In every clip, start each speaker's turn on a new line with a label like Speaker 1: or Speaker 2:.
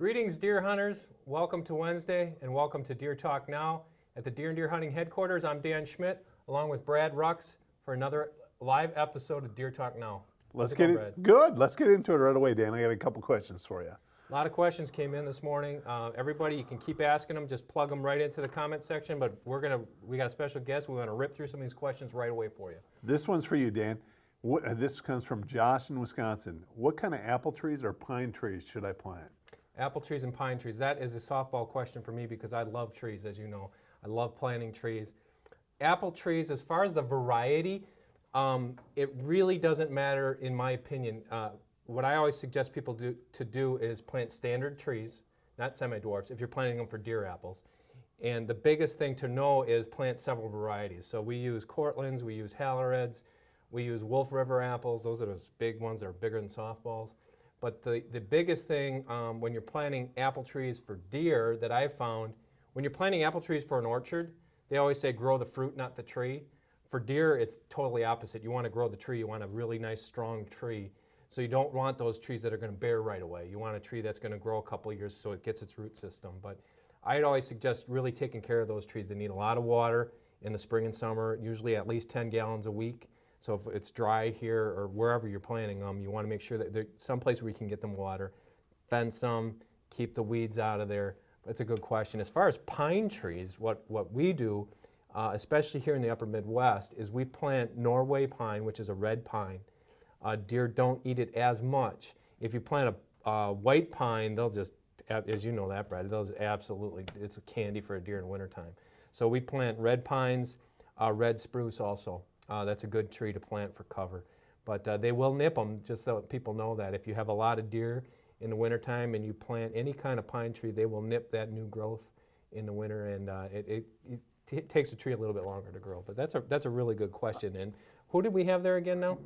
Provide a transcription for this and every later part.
Speaker 1: Greetings, deer hunters. Welcome to Wednesday and welcome to Deer Talk Now at the Deer and Deer Hunting Headquarters. I'm Dan Schmidt along with Brad Rux for another live episode of Deer Talk Now.
Speaker 2: Let's get it. Good. Let's get into it right away, Dan. I got a couple questions for you.
Speaker 1: A lot of questions came in this morning. Everybody, you can keep asking them. Just plug them right into the comment section. But we got a special guest. We want to rip through some of these questions right away for you.
Speaker 2: This one's for you, Dan. This comes from Josh in Wisconsin. What kind of apple trees or pine trees should I plant?
Speaker 1: Apple trees and pine trees. That is a softball question for me because I love trees, as you know. I love planting trees. Apple trees, as far as the variety, it really doesn't matter in my opinion. What I always suggest people to do is plant standard trees, not semi-dwarfs, if you're planting them for deer apples. And the biggest thing to know is plant several varieties. So we use Cortlands, we use Hallareds, we use Wolf River apples. Those are those big ones that are bigger than softballs. But the biggest thing when you're planting apple trees for deer that I've found, when you're planting apple trees for an orchard, they always say grow the fruit, not the tree. For deer, it's totally opposite. You want to grow the tree. You want a really nice, strong tree. So you don't want those trees that are going to bear right away. You want a tree that's going to grow a couple of years so it gets its root system. But I'd always suggest really taking care of those trees. They need a lot of water in the spring and summer, usually at least 10 gallons a week. So if it's dry here or wherever you're planting them, you want to make sure that there's some place where you can get them water. Fence them, keep the weeds out of there. That's a good question. As far as pine trees, what we do, especially here in the upper Midwest, is we plant Norway pine, which is a red pine. Deer don't eat it as much. If you plant a white pine, they'll just, as you know that, Brad, they'll absolutely, it's a candy for a deer in wintertime. So we plant red pines, red spruce also. That's a good tree to plant for cover. But they will nip them, just so people know that. If you have a lot of deer in the wintertime and you plant any kind of pine tree, they will nip that new growth in the winter, and it takes the tree a little bit longer to grow. But that's a really good question. And who did we have there again now?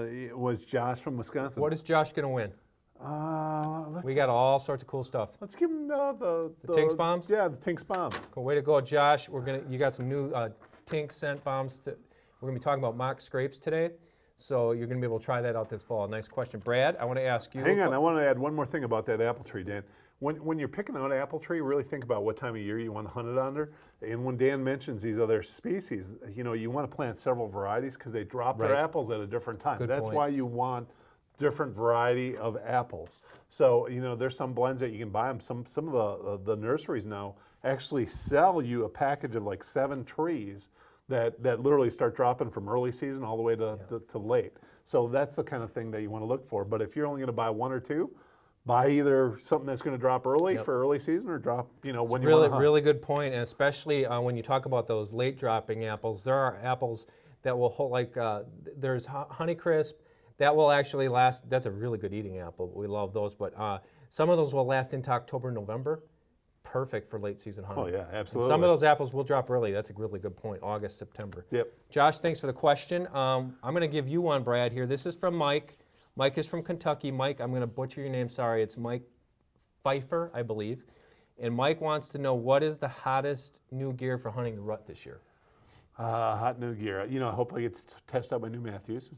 Speaker 2: It was Josh from Wisconsin.
Speaker 1: What is Josh going to win? We got all sorts of cool stuff.
Speaker 2: Let's give him the
Speaker 1: Tinks bombs?
Speaker 2: Yeah, the Tinks bombs.
Speaker 1: Cool. Way to go, Josh. You got some new Tinks scent bombs. We're going to be talking about mock scrapes today. So you're going to be able to try that out this fall. Nice question. Brad, I want to ask you.
Speaker 2: Hang on, I want to add one more thing about that apple tree, Dan. When you're picking out an apple tree, really think about what time of year you want to hunt it under. And when Dan mentions these other species, you want to plant several varieties because they drop their apples at a different time. That's why you want different variety of apples. So, there's some blends that you can buy them. Some of the nurseries now actually sell you a package of like 7 trees that literally start dropping from early season all the way to late. So that's the kind of thing that you want to look for. But if you're only going to buy 1 or 2, buy either something that's going to drop early for early season or drop, when you want to hunt.
Speaker 1: Really good point, and especially when you talk about those late dropping apples, there are apples that will hold, like there's Honeycrisp, that will actually last. That's a really good eating apple. We love those, but some of those will last into October, November. Perfect for late season hunting.
Speaker 2: Oh yeah, absolutely.
Speaker 1: And some of those apples will drop early. That's a really good point. August, September.
Speaker 2: Yep.
Speaker 1: Josh, thanks for the question. I'm going to give you one, Brad, here. This is from Mike. Mike is from Kentucky. Mike, I'm going to butcher your name. Sorry. It's Mike Pfeiffer, I believe. And Mike wants to know, what is the hottest new gear for hunting the rut this year?
Speaker 2: Hot new gear. I hope I get to test out my new Mathews,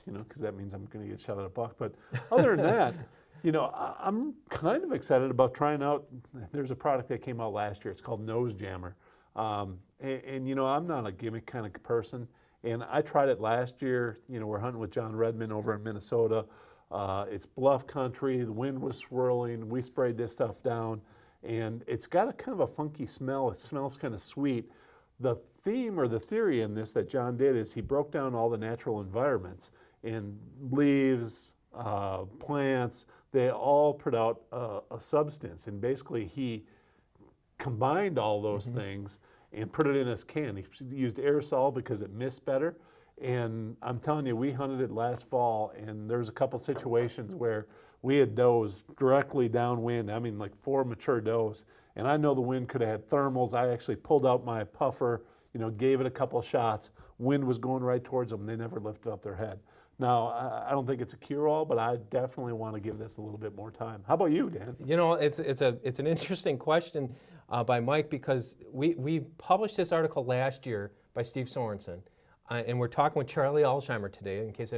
Speaker 2: because that means I'm going to get shot at a buck. But other than that, I'm kind of excited about trying out. There's a product that came out last year. It's called Nose Jammer. And I'm not a gimmick kind of person. And I tried it last year. We're hunting with John Redmond over in Minnesota. It's bluff country. The wind was swirling. We sprayed this stuff down. And it's got a kind of a funky smell. It smells kind of sweet. The theme or the theory in this that John did is he broke down all the natural environments and leaves, plants, they all put out a substance. And basically he combined all those things and put it in his can. He used aerosol because it missed better. And I'm telling you, we hunted it last fall, and there was a couple situations where we had does directly downwind. I mean, like 4 mature does. And I know the wind could have had thermals. I actually pulled out my puffer, gave it a couple shots. Wind was going right towards them. They never lifted up their head. Now, I don't think it's a cure-all, but I definitely want to give this a little bit more time. How about you, Dan?
Speaker 1: It's an interesting question by Mike, because we published this article last year by Steve Sorensen, and we're talking with Charlie Alsheimer today, in case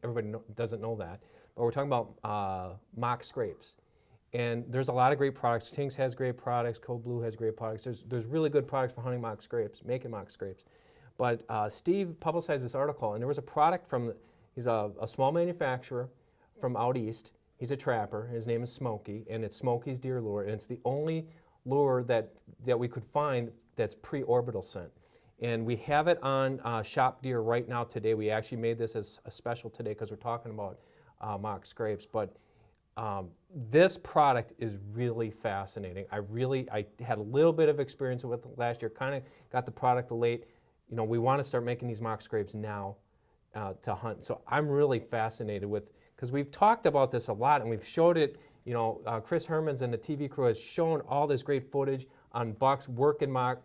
Speaker 1: everybody doesn't know that. But we're talking about mock scrapes. And there's a lot of great products. Tinks has great products. Code Blue has great products. There's really good products for hunting mock scrapes, making mock scrapes. But Steve publicized this article, and there was a product from, he's a small manufacturer from out east. He's a trapper. His name is Smokey, and it's Smokey's deer lure, and it's the only lure that we could find that's pre-orbital scent. And we have it on Shop Deer right now today. We actually made this as a special today because we're talking about mock scrapes. But this product is really fascinating. I had a little bit of experience with it last year, kind of got the product late. You know, we want to start making these mock scrapes now to hunt. So I'm really fascinated with, because we've talked about this a lot and we've showed it, you know, Chris Hermans and the TV crew has shown all this great footage on bucks working mock,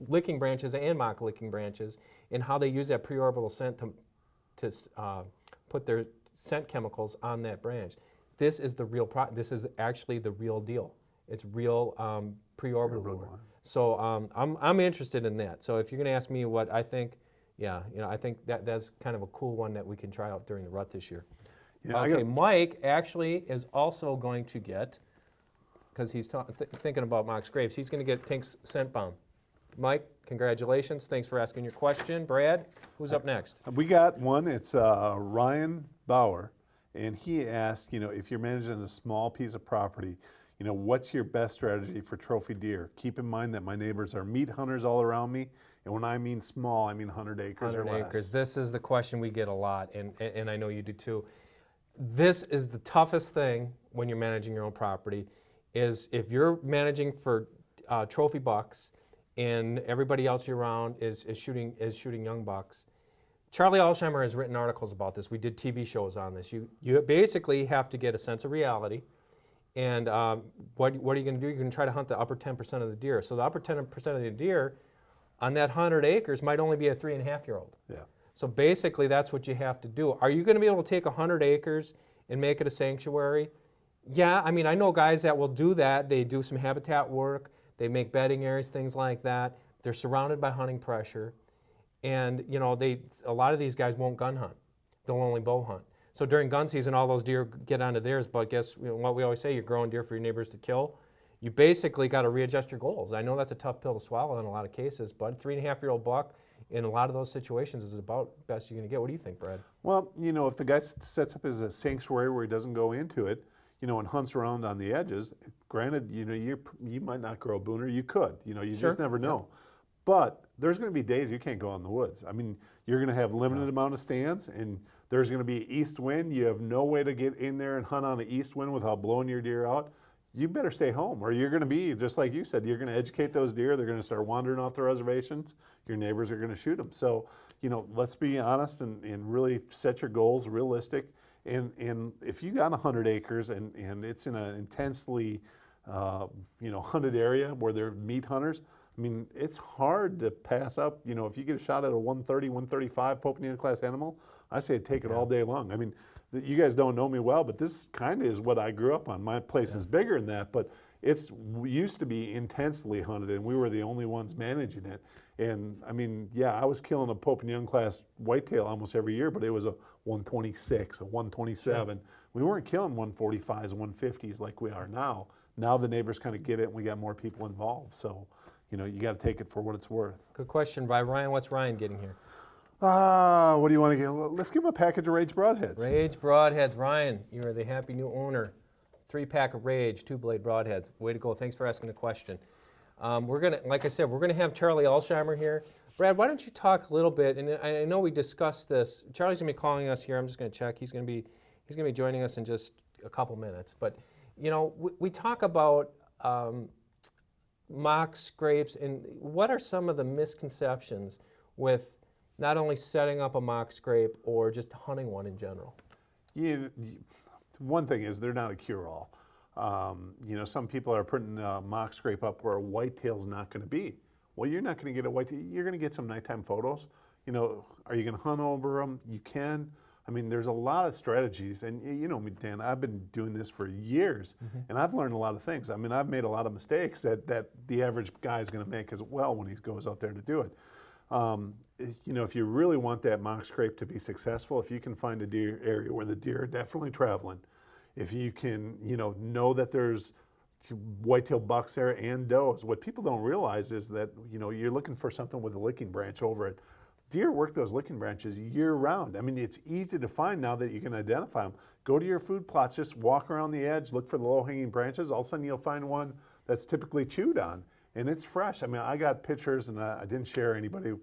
Speaker 1: licking branches and mock licking branches, and how they use that preorbital scent to put their scent chemicals on that branch. This is the real product. This is actually the real deal. It's real preorbital lure. So I'm interested in that. So if you're going to ask me what I think, yeah, you know, I think that's kind of a cool one that we can try out during the rut this year.
Speaker 2: Yeah,
Speaker 1: okay, Mike actually is also going to get, because he's thinking about mock scrapes, he's going to get Tinks Scent Bomb. Mike, congratulations. Thanks for asking your question. Brad, who's up next?
Speaker 2: We got one. It's Ryan Bauer, and he asked, you know, if you're managing a small piece of property, you know, what's your best strategy for trophy deer? Keep in mind that my neighbors are meat hunters all around me, and when I mean small, I mean 100 acres or less.
Speaker 1: 100 acres. This is the question we get a lot, and I know you do too. This is the toughest thing when you're managing your own property, is if you're managing for trophy bucks and everybody else you're around is shooting young bucks. Charlie Alsheimer has written articles about this. We did TV shows on this. You basically have to get a sense of reality, and what are you going to do? You're going to try to hunt the upper 10% of the deer. So the upper 10% of the deer on that 100 acres might only be a 3.5-year-old.
Speaker 2: Yeah.
Speaker 1: So basically, that's what you have to do. Are you going to be able to take 100 acres and make it a sanctuary? Yeah, I mean, I know guys that will do that. They do some habitat work. They make bedding areas, things like that. They're surrounded by hunting pressure. And, you know, a lot of these guys won't gun hunt. They'll only bow hunt. So during gun season, all those deer get onto theirs. But guess what we always say, you're growing deer for your neighbors to kill. You basically got to readjust your goals. I know that's a tough pill to swallow in a lot of cases, but 3.5-year-old buck, in a lot of those situations, is about the best you're going to get. What do you think, Brad?
Speaker 2: Well, you know, if the guy sets up as a sanctuary where he doesn't go into it, you know, and hunts around on the edges, granted, you know, you might not grow a booner. You could, you know, you just never know. But there's going to be days you can't go out in the woods. I mean, you're going to have limited amount of stands, and there's going to be east wind. You have no way to get in there and hunt on an east wind without blowing your deer out. You better stay home, or you're going to be, just like you said, you're going to educate those deer. They're going to start wandering off the reservations. Your neighbors are going to shoot them. So, you know, let's be honest and really set your goals realistic. And if you got 100 acres and it's in an intensely, you know, hunted area where they're meat hunters, I mean, it's hard to pass up. You know, if you get a shot at a 130, 135 Pope class animal, I say take it all day long. I mean, you guys don't know me well, but this kind of is what I grew up on. My place is bigger than that, but it's used to be intensely hunted, and we were the only ones managing it. And I mean, yeah, I was killing a Pope and Young class whitetail almost every year, but it was a 126, a 127. Sure. We weren't killing 145s, 150s like we are now. Now the neighbors kind of get it, and we got more people involved. So, you know, you got to take it for what it's worth.
Speaker 1: Good question by Ryan. What's Ryan getting here?
Speaker 2: What do you want to get? Let's give him a package of Rage Broadheads.
Speaker 1: Rage Broadheads. Ryan, you are the happy new owner. 3-pack of Rage, 2-blade broadheads. Way to go. Thanks for asking the question. We're going to, like I said, we're going to have Charlie Alsheimer here. Brad, why don't you talk a little bit, and I know we discussed this. Charlie's going to be calling us here. I'm just going to check. He's going to be joining us in just a couple minutes. But, you know, we talk about mock scrapes, and what are some of the misconceptions with not only setting up a mock scrape or just hunting one in general?
Speaker 2: One thing is they're not a cure-all. You know, some people are putting a mock scrape up where a whitetail's not going to be. Well, you're not going to get a whitetail. You're going to get some nighttime photos. You know, are you going to hunt over them? You can. I mean, there's a lot of strategies, and you know me, Dan, I've been doing this for years, and I've learned a lot of things. I mean, I've made a lot of mistakes that the average guy is going to make as well when he goes out there to do it. You know, if you really want that mock scrape to be successful, if you can find a deer area where the deer are definitely traveling, if you can, know that there's whitetail bucks there and does. What people don't realize is that, you're looking for something with a licking branch over it. Deer work those licking branches year round. I mean, it's easy to find now that you can identify them. Go to your food plots, just walk around the edge, look for the low-hanging branches. All of a sudden you'll find one that's typically chewed on, and it's fresh. I mean, I got pictures, and I didn't share anybody,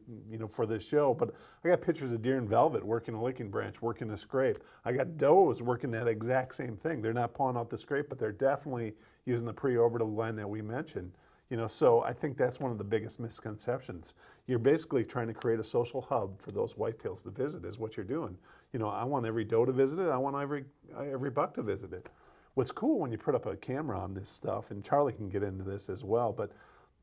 Speaker 2: for this show, but I got pictures of deer in velvet working a licking branch, working a scrape. I got does working that exact same thing. They're not pulling out the scrape, but they're definitely using the preorbital line that we mentioned. So I think that's one of the biggest misconceptions. You're basically trying to create a social hub for those whitetails to visit is what you're doing. I want every doe to visit it. I want every buck to visit it. What's cool when you put up a camera on this stuff, and Charlie can get into this as well, but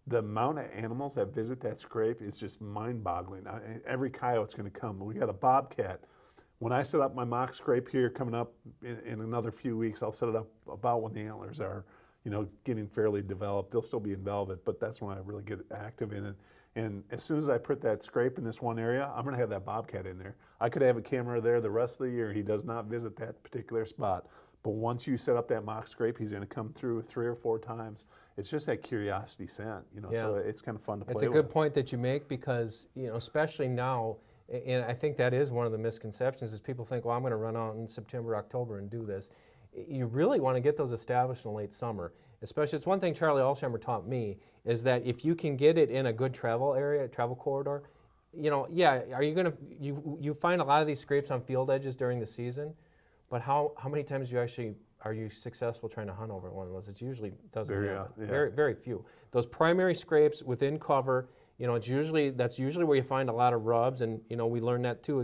Speaker 2: the amount of animals that visit that scrape is just mind-boggling. Every coyote's going to come. We got a bobcat. When I set up my mock scrape here coming up in another few weeks, I'll set it up about when the antlers are getting fairly developed. They'll still be in velvet, but that's when I really get active in it. And as soon as I put that scrape in this one area, I'm going to have that bobcat in there. I could have a camera there the rest of the year. He does not visit that particular spot. But once you set up that mock scrape, he's going to come through 3 or 4 times. It's just that curiosity scent, so it's kind of fun to play with.
Speaker 1: It's a good point that you make because, especially now, and I think that is one of the misconceptions is people think, well, I'm going to run out in September, October and do this. You really want to get those established in late summer. Especially, it's one thing Charlie Alsheimer taught me is that if you can get it in a good travel area, travel corridor, are you going to, you find a lot of these scrapes on field edges during the season, but how many times are you successful trying to hunt over one of those? It usually doesn't happen. Very, very few. Those primary scrapes within cover, that's usually where you find a lot of rubs, and we learned that too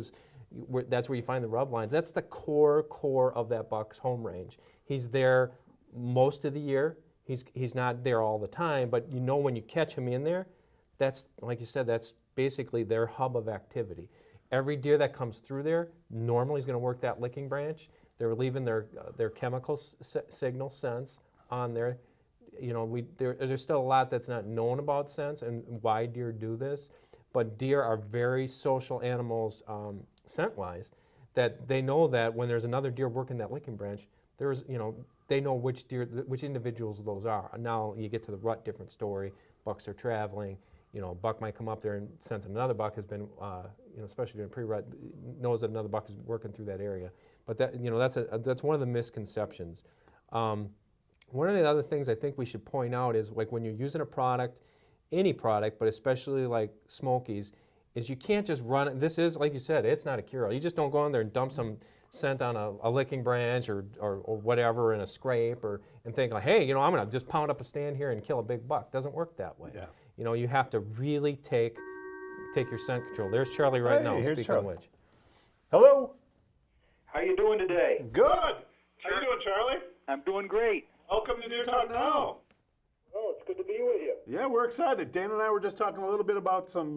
Speaker 1: that's where you find the rub lines. That's the core of that buck's home range. He's there most of the year. He's not there all the time, but when you catch him in there, that's, like you said, that's basically their hub of activity. Every deer that comes through there normally is going to work that licking branch. They're leaving their chemical signal sense on there. There's still a lot that's not known about sense and why deer do this, but deer are very social animals scent-wise, that they know that when there's another deer working that licking branch, they know which individuals those are. Now you get to the rut, different story. Bucks are traveling. A buck might come up there and sense another buck has been, especially during pre-rut, knows that another buck is working through that area. But that's one of the misconceptions. One of the other things I think we should point out is like when you're using a product, any product, but especially like Smokies, is you can't just run. This is, like you said, it's not a cure-all. You just don't go in there and dump some scent on a licking branch or whatever in a scrape and think like, hey, I'm going to just pound up a stand here and kill a big buck. Doesn't work that way.
Speaker 2: Yeah.
Speaker 1: You have to really take your scent control. There's Charlie right now.
Speaker 2: Here's
Speaker 1: speaking
Speaker 2: Charlie.
Speaker 1: of which.
Speaker 2: Hello.
Speaker 3: How you doing today?
Speaker 2: Good. How you doing, Charlie?
Speaker 3: I'm doing great.
Speaker 2: Welcome to Deer Talk Now.
Speaker 3: Oh, it's good to be with you.
Speaker 2: Yeah, we're excited. Dan and I were just talking a little bit about some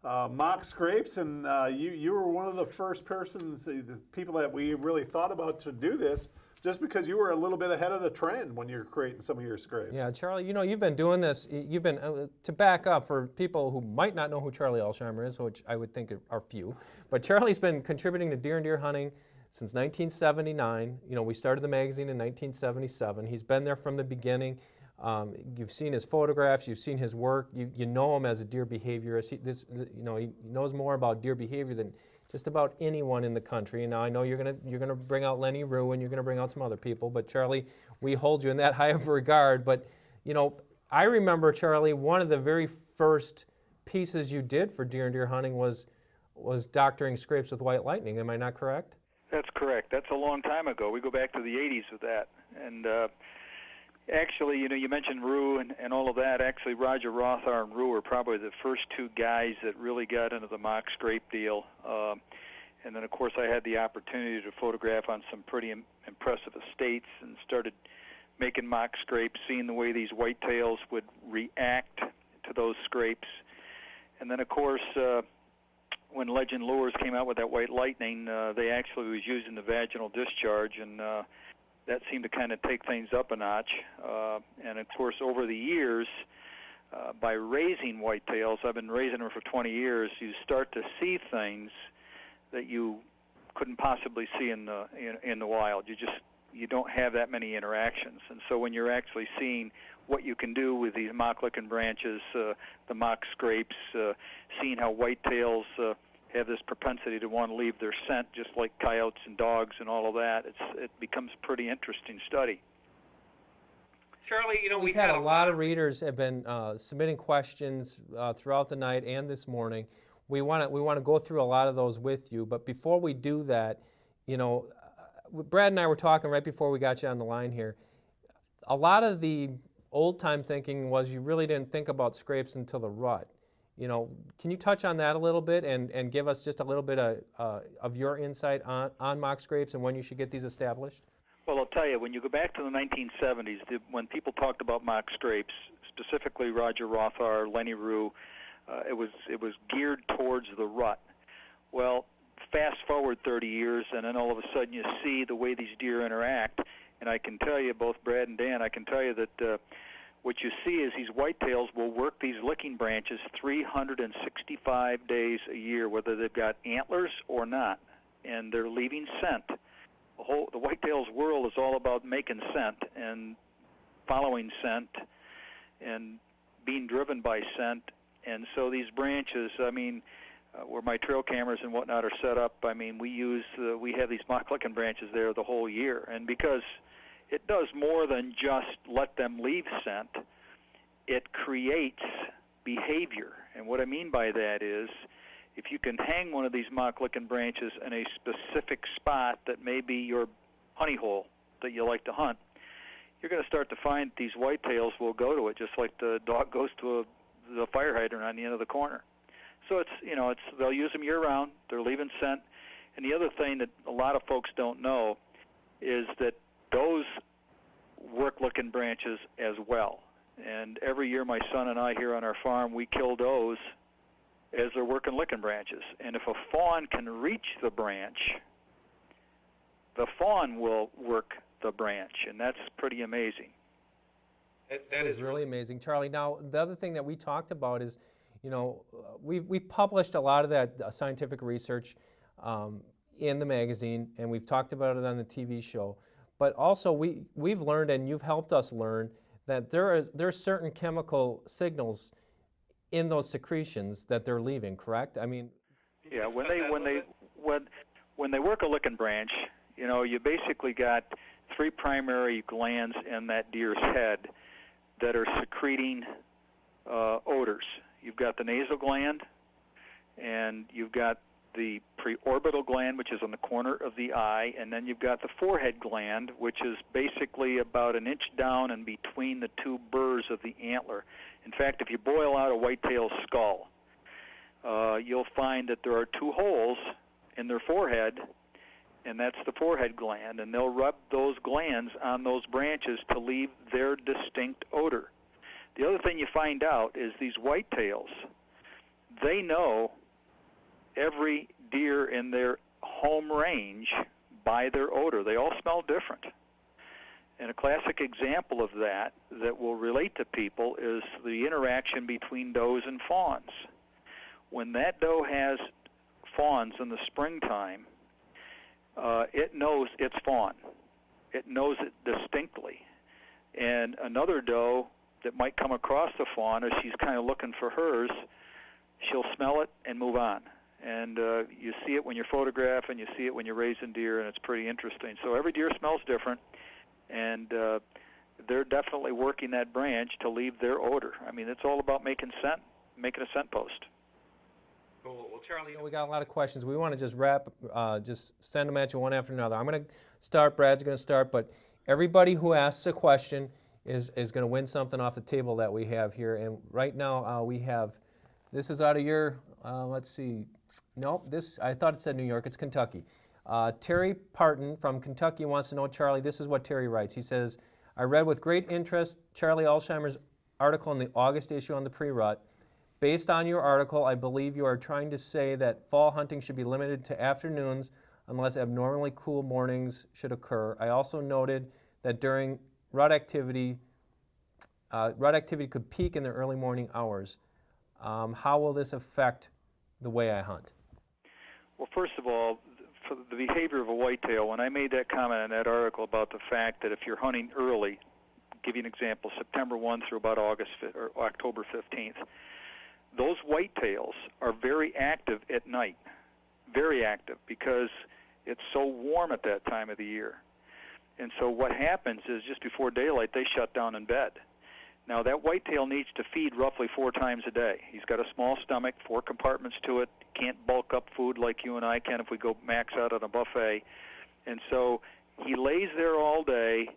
Speaker 2: mock scrapes, and you were one of the first persons, the people that we really thought about to do this, just because you were a little bit ahead of the trend when you're creating some of your scrapes.
Speaker 1: Yeah, Charlie, you've been doing this. You've been, to back up for people who might not know who Charlie Alsheimer is, which I would think are few, but Charlie's been contributing to Deer and Deer Hunting since 1979. We started the magazine in 1977. He's been there from the beginning. You've seen his photographs, you've seen his work, you know him as a deer behaviorist. He knows more about deer behavior than just about anyone in the country. And now I know you're gonna bring out Lenny Rue and you're gonna bring out some other people, but Charlie, we hold you in that high of regard. But I remember, Charlie, one of the very first pieces you did for Deer and Deer Hunting was doctoring scrapes with white lightning. Am I not correct?
Speaker 3: That's correct. That's a long time ago. We go back to the 80s with that. And actually, you mentioned Rue and all of that. Actually, Roger Rothar and Rue were probably the first two guys that really got into the mock scrape deal. And then, of course, I had the opportunity to photograph on some pretty impressive estates and started making mock scrapes, seeing the way these whitetails would react to those scrapes. And then, of course, when Legend Lures came out with that white lightning, they actually was using the vaginal discharge, and that seemed to kind of take things up a notch. And, of course, over the years, by raising whitetails, I've been raising them for 20 years, you start to see things that you couldn't possibly see in the wild. you don't have that many interactions. And so when you're actually seeing what you can do with these mock licking branches, the mock scrapes, seeing how whitetails have this propensity to want to leave their scent, just like coyotes and dogs and all of that, it becomes a pretty interesting study.
Speaker 4: Charlie,
Speaker 1: We've had a lot of readers have been submitting questions throughout the night and this morning. We want to go through a lot of those with you, but before we do that, Brad and I were talking right before we got you on the line here. A lot of the old-time thinking was you really didn't think about scrapes until the rut. Can you touch on that a little bit and give us just a little bit of your insight on mock scrapes and when you should get these established?
Speaker 3: Well, I'll tell you, when you go back to the 1970s, when people talked about mock scrapes, specifically Roger Rothar, Lenny Rue, it was geared towards the rut. Well, fast forward 30 years, and then all of a sudden you see the way these deer interact, and I can tell you, both Brad and Dan, I can tell you that what you see is these whitetails will work these licking branches 365 days a year, whether they've got antlers or not, and they're leaving scent. The whitetail's world is all about making scent and following scent and being driven by scent. And so these branches, where my trail cameras and whatnot are set up, we have these mock licking branches there the whole year. And because it does more than just let them leave scent, it creates behavior. And what I mean by that is, if you can hang one of these mock licking branches in a specific spot that may be your honey hole that you like to hunt, you're going to start to find these whitetails will go to it, just like the dog goes to the fire hydrant on the end of the corner. So they'll use them year-round. They're leaving scent. And the other thing that a lot of folks don't know is that those work licking branches as well. And every year my son and I here on our farm, we kill does as they're working licking branches. And if a fawn can reach the branch, the fawn will work the branch, and that's pretty amazing.
Speaker 1: That is really amazing. Charlie, now the other thing that we talked about is, we've published a lot of that scientific research in the magazine, and we've talked about it on the TV show. But also we've learned, and you've helped us learn, that there's certain chemical signals in those secretions that they're leaving, correct?
Speaker 3: Yeah, when they work a licking branch, you basically got 3 primary glands in that deer's head that are secreting odors. You've got the nasal gland, and you've got the preorbital gland, which is on the corner of the eye, and then you've got the forehead gland, which is basically about an inch down and between the 2 burrs of the antler. In fact, if you boil out a whitetail skull, you'll find that there are 2 holes in their forehead, and that's the forehead gland, and they'll rub those glands on those branches to leave their distinct odor. The other thing you find out is these whitetails, they know every deer in their home range by their odor. They all smell different. And a classic example of that will relate to people is the interaction between does and fawns. When that doe has fawns in the springtime, it knows it's fawn. It knows it distinctly. And another doe that might come across the fawn, as she's kind of looking for hers, she'll smell it and move on. And you see it when you're photographing, you see it when you're raising deer, and it's pretty interesting. So every deer smells different, and they're definitely working that branch to leave their odor. It's all about making scent, making a scent post.
Speaker 4: Well, Charlie,
Speaker 1: we got a lot of questions. We want to just just send them at you one after another. I'm going to start, Brad's going to start, but everybody who asks a question is going to win something off the table that we have here. And right now we have, this is out of your, let's see, no, I thought it said New York, it's Kentucky. Terry Parton from Kentucky wants to know, Charlie, this is what Terry writes. He says, I read with great interest Charlie Alsheimer's article in the August issue on the pre-rut. Based on your article, I believe you are trying to say that fall hunting should be limited to afternoons unless abnormally cool mornings should occur. I also noted that during rut activity could peak in the early morning hours. How will this affect the way I hunt?
Speaker 3: Well, first of all, for the behavior of a whitetail, when I made that comment in that article about the fact that if you're hunting early, give you an example, September 1 through about October 15th, those whitetails are very active at night, very active, because it's so warm at that time of the year. And so what happens is just before daylight, they shut down in bed. Now, that whitetail needs to feed roughly 4 times a day. He's got a small stomach, 4 compartments to it, can't bulk up food like you and I can if we go max out on a buffet. And so he lays there all day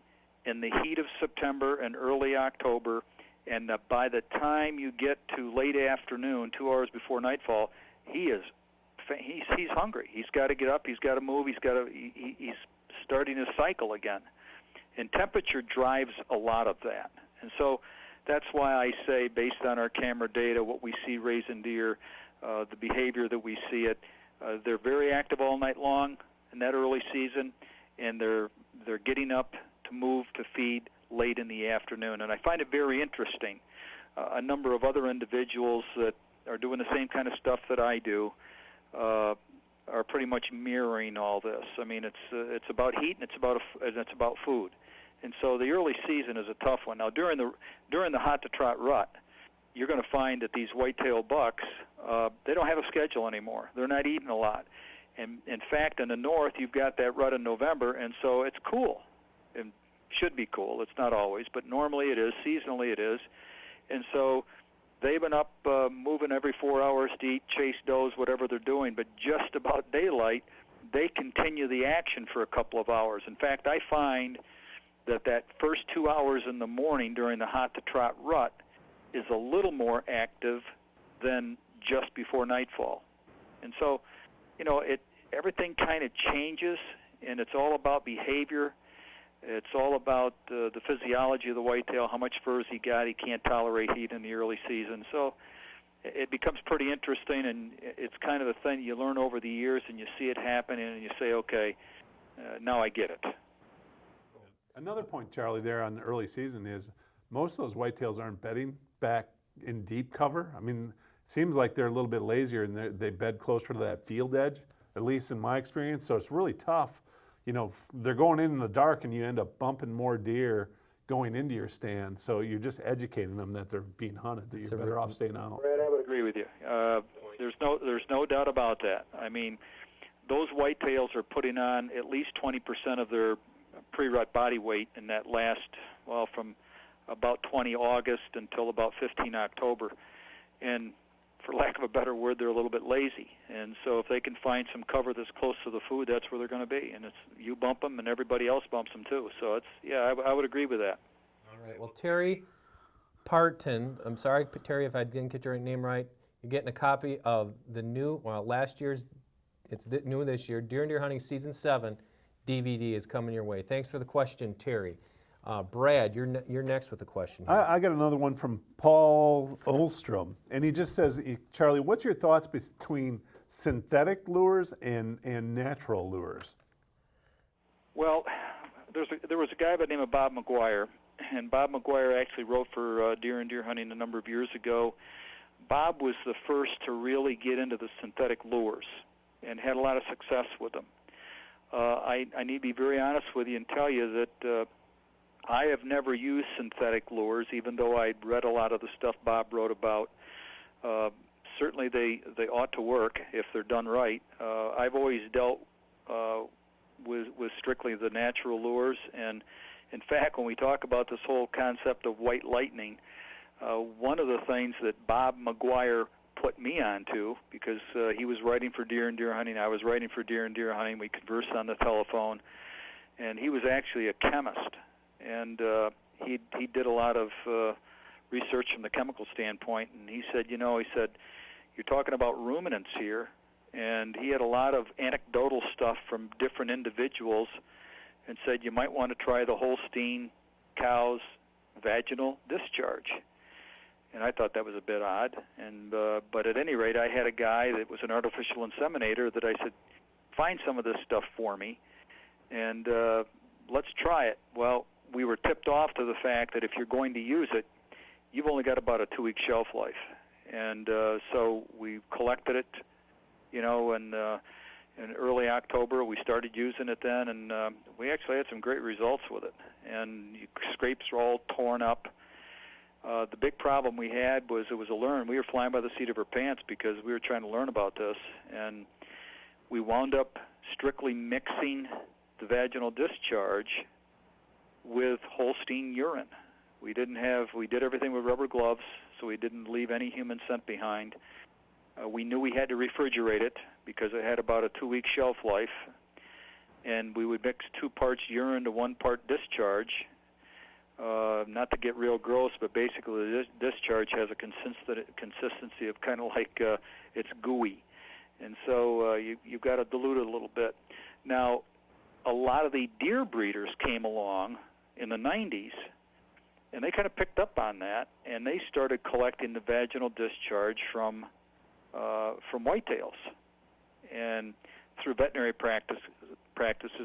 Speaker 3: in the heat of September and early October, and by the time you get to late afternoon, 2 hours before nightfall, he's hungry. He's got to get up, he's got to move, he's starting his cycle again. And temperature drives a lot of that. And so that's why I say, based on our camera data, what we see raising deer, the behavior that we see it, they're very active all night long in that early season, and they're getting up to move to feed late in the afternoon. And I find it very interesting. A number of other individuals that are doing the same kind of stuff that I do are pretty much mirroring all this. I mean, it's about heat and it's about food. And so the early season is a tough one. Now, during the hot to trot rut, you're going to find that these whitetail bucks, they don't have a schedule anymore. They're not eating a lot. And in fact, in the north, you've got that rut in November, and so it's cool. It should be cool. It's not always, but normally it is. Seasonally it is. And so they've been up moving every 4 hours to eat, chase does, whatever they're doing. But just about daylight, they continue the action for a couple of hours. In fact, I find that first 2 hours in the morning during the hot to trot rut is a little more active than just before nightfall. And so, everything kind of changes, and it's all about behavior. It's all about the physiology of the whitetail, how much fur has he got. He can't tolerate heat in the early season. So it becomes pretty interesting, and it's kind of a thing you learn over the years, and you see it happen, and you say, okay, now I get it.
Speaker 2: Another point, Charlie, there on the early season is most of those whitetails aren't bedding back in deep cover. I mean, it seems like they're a little bit lazier and they bed closer to that field edge, at least in my experience. So it's really tough. They're going in the dark and you end up bumping more deer going into your stand. So you're just educating them that they're being hunted, that you're better off staying out.
Speaker 3: Brad, I would agree with you. There's no doubt about that. I mean, those whitetails are putting on at least 20% of their pre-rut body weight in that last, from about 20 August until about 15 October. And for lack of a better word, they're a little bit lazy. And so if they can find some cover that's close to the food, that's where they're going to be. And you bump them and everybody else bumps them too. So I would agree with that.
Speaker 1: All right. Well, Terry Parton, I'm sorry, Terry, if I didn't get your name right, you're getting a copy of the new, last year's, it's new this year, Deer and Deer Hunting Season 7 DVD is coming your way. Thanks for the question, Terry. Brad, you're next with a question here.
Speaker 2: I got another one from Paul Olstrom, and he just says, Charlie, what's your thoughts between synthetic lures and natural lures?
Speaker 3: Well, there was a guy by the name of Bob McGuire, and Bob McGuire actually wrote for Deer and Deer Hunting a number of years ago. Bob was the first to really get into the synthetic lures and had a lot of success with them. I need to be very honest with you and tell you that I have never used synthetic lures, even though I'd read a lot of the stuff Bob wrote about. Certainly they ought to work if they're done right. I've always dealt with strictly the natural lures, and in fact, when we talk about this whole concept of white lightning, one of the things that Bob McGuire put me onto, because he was writing for Deer and Deer Hunting, I was writing for Deer and Deer Hunting, we conversed on the telephone, and he was actually a chemist, and he did a lot of research from the chemical standpoint, and he said, you're talking about ruminants here, and he had a lot of anecdotal stuff from different individuals, and said you might want to try the Holstein cow's vaginal discharge. And I thought that was a bit odd. And but at any rate, I had a guy that was an artificial inseminator that I said, find some of this stuff for me, and let's try it. Well, we were tipped off to the fact that if you're going to use it, you've only got about a 2-week shelf life. And so we collected it, and in early October. We started using it then, and we actually had some great results with it. And scrapes were all torn up. The big problem we had was it was a learn. We were flying by the seat of our pants because we were trying to learn about this, and we wound up strictly mixing the vaginal discharge with Holstein urine. We did everything with rubber gloves, so we didn't leave any human scent behind. We knew we had to refrigerate it because it had about a 2-week shelf life, and we would mix 2 parts urine to 1 part discharge. Not to get real gross, but basically the discharge has a consistency of kind of like it's gooey, and so you've got to dilute it a little bit. Now, a lot of the deer breeders came along in the 90s, and they kind of picked up on that, and they started collecting the vaginal discharge from whitetails, and through veterinary practices,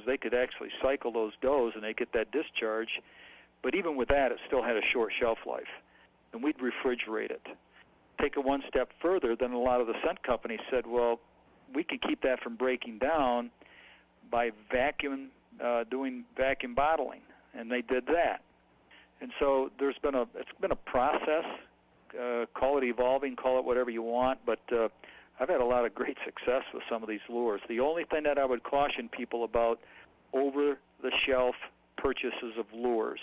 Speaker 3: they could actually cycle those does, and they get that discharge. But even with that, it still had a short shelf life, and we'd refrigerate it. Take it one step further, then a lot of the scent companies said, well, we can keep that from breaking down by doing vacuum bottling, and they did that. And so it's been a process. Call it evolving, call it whatever you want, but I've had a lot of great success with some of these lures. The only thing that I would caution people about over-the-shelf purchases of lures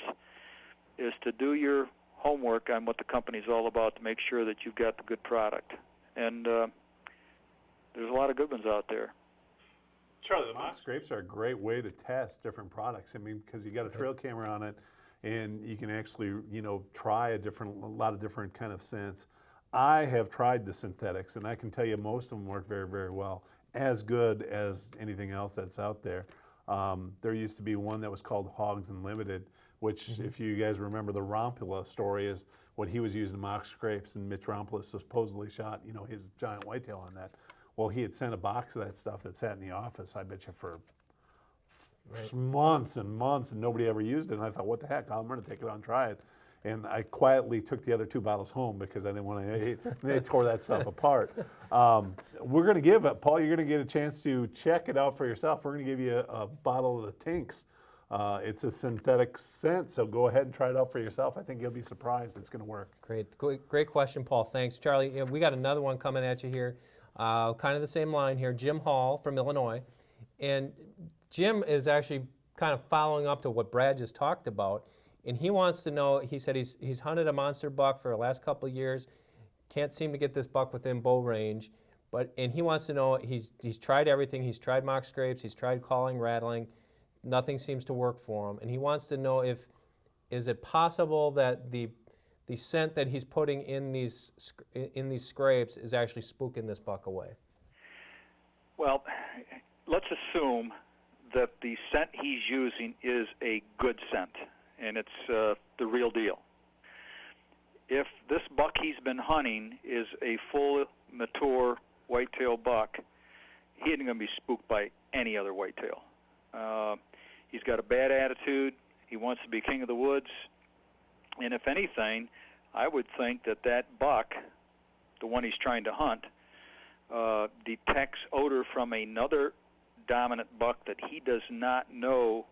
Speaker 3: is to do your homework on what the company's all about to make sure that you've got the good product. And there's a lot of good ones out there.
Speaker 2: Charlie, the mock scrapes are a great way to test different products. I mean, because you got a trail camera on it, and you can actually, try a lot of different kind of scents. I have tried the synthetics, and I can tell you most of them work very, very well, as good as anything else that's out there. There used to be one that was called Hogs Unlimited, which, if you guys remember the Rompula story, is what he was using mock scrapes, and Mitch Rompula supposedly shot, his giant whitetail on that. Well, he had sent a box of that stuff that sat in the office, I bet you, for months and months, and nobody ever used it. And I thought, what the heck, I'm going to take it out and try it. And I quietly took the other 2 bottles home because I didn't want to, they tore that stuff apart. We're going to give it, Paul, you're going to get a chance to check it out for yourself. We're going to give you a bottle of the Tinks. It's a synthetic scent, so go ahead and try it out for yourself. I think you'll be surprised it's going to work.
Speaker 1: Great question, Paul. Thanks. Charlie, we got another one coming at you here. Kind of the same line here. Jim Hall from Illinois. And Jim is actually kind of following up to what Brad just talked about. And he wants to know, he said he's hunted a monster buck for the last couple of years, can't seem to get this buck within bow range, and he wants to know, he's tried everything, he's tried mock scrapes, he's tried calling, rattling, nothing seems to work for him. And he wants to know is it possible that the scent that he's putting in these scrapes is actually spooking this buck away?
Speaker 3: Well, let's assume that the scent he's using is a good scent, and it's the real deal. If this buck he's been hunting is a full, mature whitetail buck, he isn't going to be spooked by any other whitetail. He's got a bad attitude. He wants to be king of the woods. And if anything, I would think that buck, the one he's trying to hunt, detects odor from another dominant buck that he does not know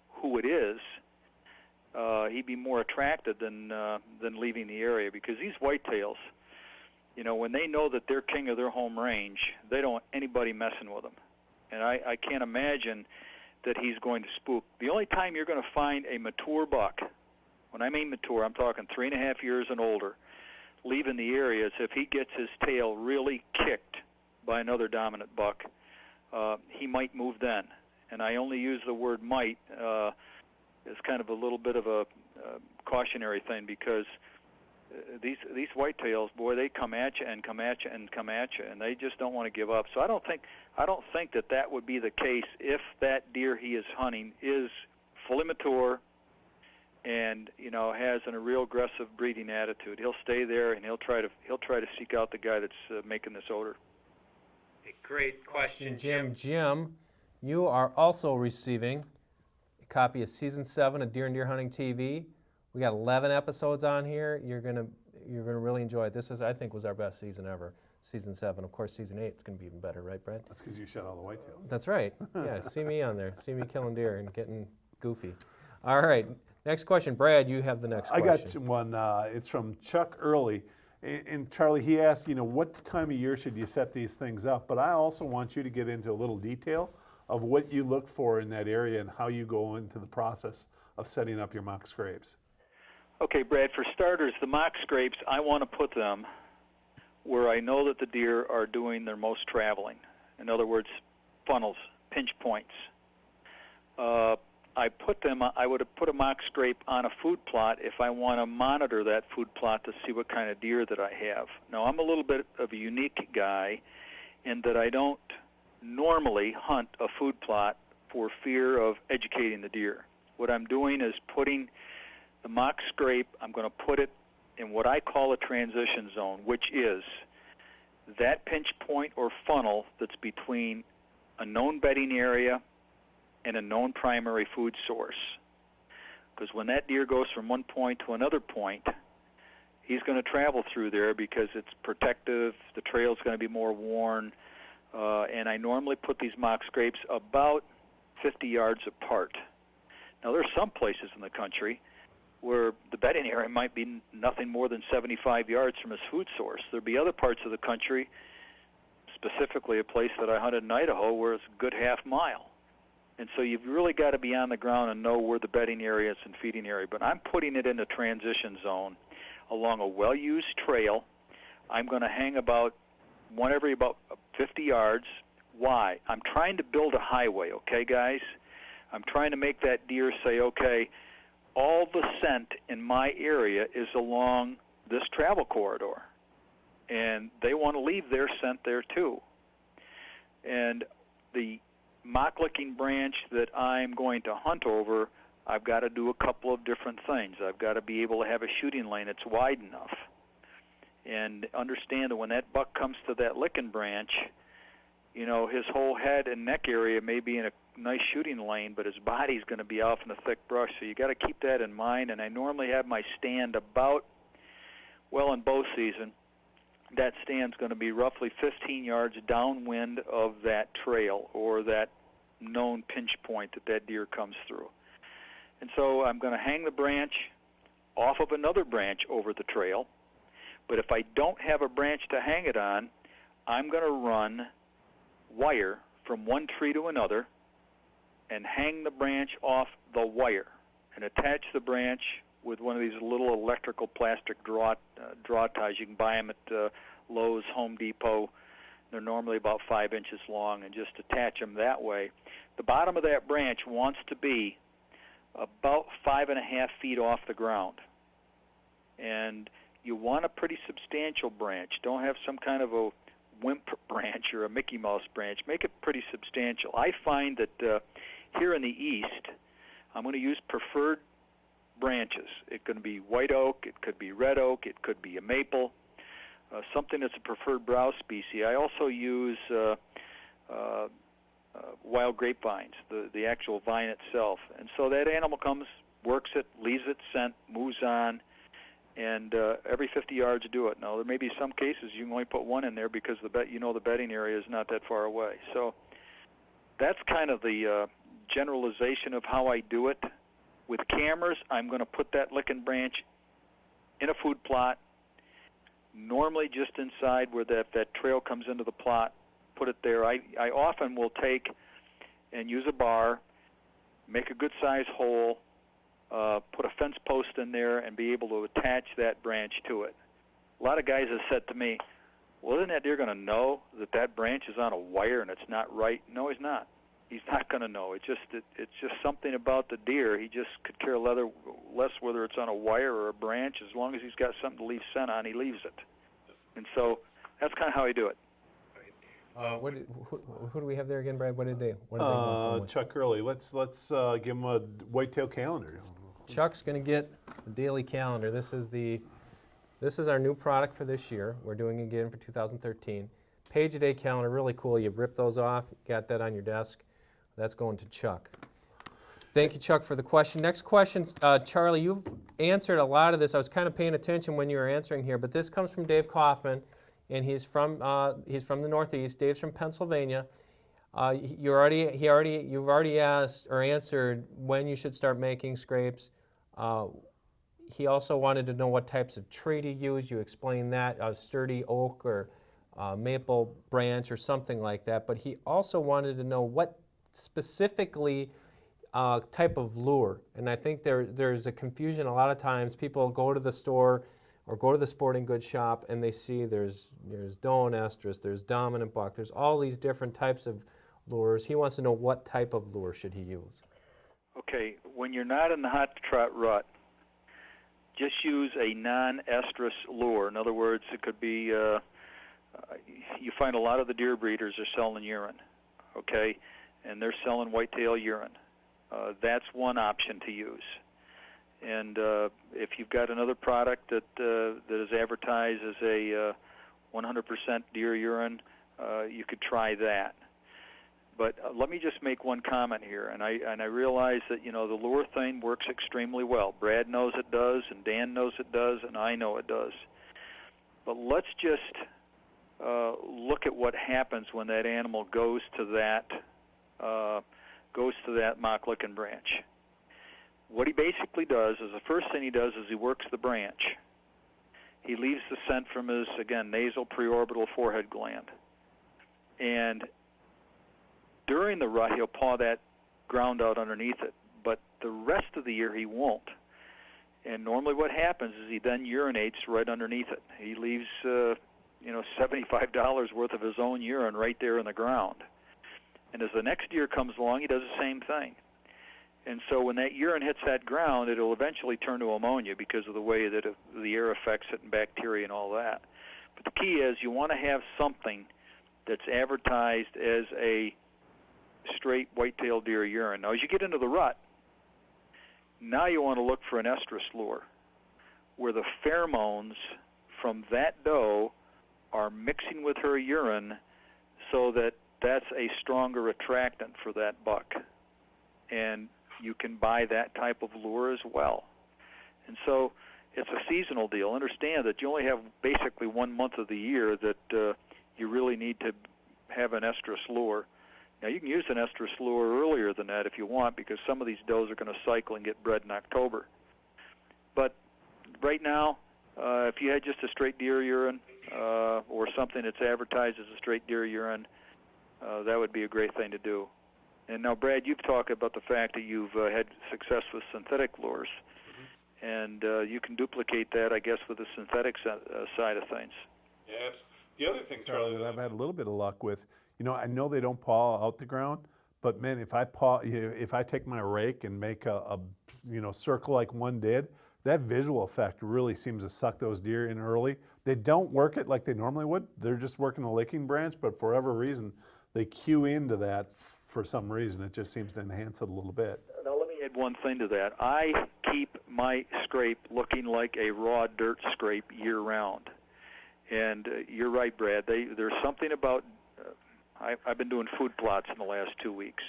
Speaker 3: who it is. He'd be more attracted than leaving the area, because these whitetails, when they know that they're king of their home range, they don't want anybody messing with them. And I can't imagine that he's going to spook. The only time you're going to find a mature buck, when I mean mature, I'm talking 3.5 years and older, leaving the area, is if he gets his tail really kicked by another dominant buck. He might move then. And I only use the word might as kind of a little bit of a cautionary thing, because these whitetails, boy, they come at you and come at you and come at you, and they just don't want to give up. So I don't think that would be the case if that deer he is hunting is fully mature and has a real aggressive breeding attitude. He'll stay there, and he'll try to seek out the guy that's making this odor.
Speaker 4: Great question,
Speaker 1: Jim. Jim, you are also receiving a copy of Season 7 of Deer and Deer Hunting TV. We got 11 episodes on here. You're gonna really enjoy it. This I think was our best season ever. season 7. Of course, season 8 is going to be even better, right, Brad?
Speaker 2: That's because you shot all the whitetails.
Speaker 1: That's right. Yeah, see me on there. See me killing deer and getting goofy. All right, next question. Brad, you have the next
Speaker 2: I
Speaker 1: question.
Speaker 2: got one. It's from Chuck Early. And Charlie, he asked, what time of year should you set these things up? But I also want you to get into a little detail of what you look for in that area and how you go into the process of setting up your mock scrapes.
Speaker 3: Okay, Brad, for starters, the mock scrapes, I want to put them where I know that the deer are doing their most traveling. In other words, funnels, pinch points. I would have put a mock scrape on a food plot if I want to monitor that food plot to see what kind of deer that I have. Now, I'm a little bit of a unique guy in that I don't normally hunt a food plot for fear of educating the deer. What I'm doing is putting the mock scrape, I'm going to put it in what I call a transition zone, which is that pinch point or funnel that's between a known bedding area and a known primary food source. Because when that deer goes from one point to another point, he's going to travel through there because it's protective, the trail's going to be more worn, and I normally put these mock scrapes about 50 yards apart. Now, there are some places in the country where the bedding area might be nothing more than 75 yards from his food source. There'll be other parts of the country, specifically a place that I hunted in Idaho, where it's a good half mile. And so you've really got to be on the ground and know where the bedding area is and feeding area. But I'm putting it in a transition zone along a well-used trail. I'm going to hang about 50 yards. Why? I'm trying to build a highway, okay, guys? I'm trying to make that deer say, okay, all the scent in my area is along this travel corridor. And they want to leave their scent there too. And the mock licking branch that I'm going to hunt over, I've got to do a couple of different things. I've got to be able to have a shooting lane that's wide enough. And understand that when that buck comes to that licking branch, his whole head and neck area may be in a nice shooting lane, but his body's going to be off in the thick brush. So you got to keep that in mind. And I normally have my stand about, in bow season, that stand's going to be roughly 15 yards downwind of that trail or that known pinch point that deer comes through. And so I'm going to hang the branch off of another branch over the trail. But if I don't have a branch to hang it on, I'm going to run wire from one tree to another and hang the branch off the wire and attach the branch with one of these little electrical plastic draw ties. You can buy them at Lowe's, Home Depot. They're normally about 5 inches long, and just attach them that way. The bottom of that branch wants to be about 5.5 feet off the ground. And you want a pretty substantial branch. Don't have some kind of a wimp branch or a Mickey Mouse branch. Make it pretty substantial. I find that here in the east, I'm going to use preferred branches. It could be white oak, it could be red oak, it could be a maple, something that's a preferred browse species. I also use wild grapevines, the actual vine itself. And so that animal comes, works it, leaves its scent, moves on, and every 50 yards do it. Now, there may be some cases you can only put one in there because the bedding area is not that far away. So that's kind of the generalization of how I do it. With cameras, I'm going to put that licking branch in a food plot, normally just inside where that trail comes into the plot, put it there. I often will take and use a bar, make a good-sized hole, put a fence post in there, and be able to attach that branch to it. A lot of guys have said to me, well, isn't that deer going to know that branch is on a wire and it's not right? No, he's not. He's not going to know. It's just something about the deer. He just could care less whether it's on a wire or a branch. As long as he's got something to leave scent on, he leaves it. And so that's kind of how I do it.
Speaker 1: Who do we have there again, Brad? What did they want with?
Speaker 2: Chuck Early. Let's give him a whitetail calendar.
Speaker 1: Chuck's going to get the daily calendar. This is our new product for this year. We're doing it again for 2013. Page a day calendar, really cool. You rip those off. You got that on your desk. That's going to Chuck. Thank you, Chuck, for the question. Next question, Charlie, you've answered a lot of this. I was kind of paying attention when you were answering here, but this comes from Dave Kaufman. and he's from the Northeast. Dave's from Pennsylvania. You've already asked or answered when you should start making scrapes. He also wanted to know what types of tree to use. You explained that, sturdy oak or maple branch or something like that. But he also wanted to know what specifically type of lure. And I think there's a confusion a lot of times. People go to the store or go to the sporting goods shop and they see there's doe and estrus, there's dominant buck, there's all these different types of lures. He wants to know what type of lure should he use.
Speaker 3: Okay, when you're not in the hot trot rut, just use a non-estrus lure. In other words, it could be, you find a lot of the deer breeders are selling urine, okay, and they're selling whitetail urine. That's one option to use. And if you've got another product that is advertised as a 100% deer urine, you could try that. But let me just make one comment here, and I realize that the lure thing works extremely well. Brad knows it does, and Dan knows it does, and I know it does. But let's just look at what happens when that animal goes to that mock licking branch. What he basically does is the first thing he does is he works the branch. He leaves the scent from his, again, nasal preorbital forehead gland, and during the rut, he'll paw that ground out underneath it, but the rest of the year he won't. And normally what happens is he then urinates right underneath it. He leaves, $75 worth of his own urine right there in the ground. And as the next deer comes along, he does the same thing. And so when that urine hits that ground, it'll eventually turn to ammonia because of the way that the air affects it and bacteria and all that. But the key is you want to have something that's advertised as a straight white-tailed deer urine. Now, as you get into the rut, now you want to look for an estrus lure, where the pheromones from that doe are mixing with her urine so that that's a stronger attractant for that buck. And you can buy that type of lure as well. And so it's a seasonal deal. Understand that you only have basically 1 month of the year that you really need to have an estrus lure. Now, you can use an estrus lure earlier than that if you want, because some of these does are going to cycle and get bred in October. But right now, if you had just a straight deer urine or something that's advertised as a straight deer urine, that would be a great thing to do. And now, Brad, you've talked about the fact that you've had success with synthetic lures, and you can duplicate that, I guess, with the synthetic side of things.
Speaker 4: Yes. The other thing, Charlie,
Speaker 2: that I've had a little bit of luck with, I know they don't paw out the ground, but man, if I take my rake and make a circle like one did, that visual effect really seems to suck those deer in early. They don't work it like they normally would. They're just working the licking branch, but for whatever reason, they cue into that for some reason. It just seems to enhance it a little bit.
Speaker 3: Now let me add one thing to that. I keep my scrape looking like a raw dirt scrape year-round. And you're right, Brad. There's something about I've been doing food plots in the last 2 weeks,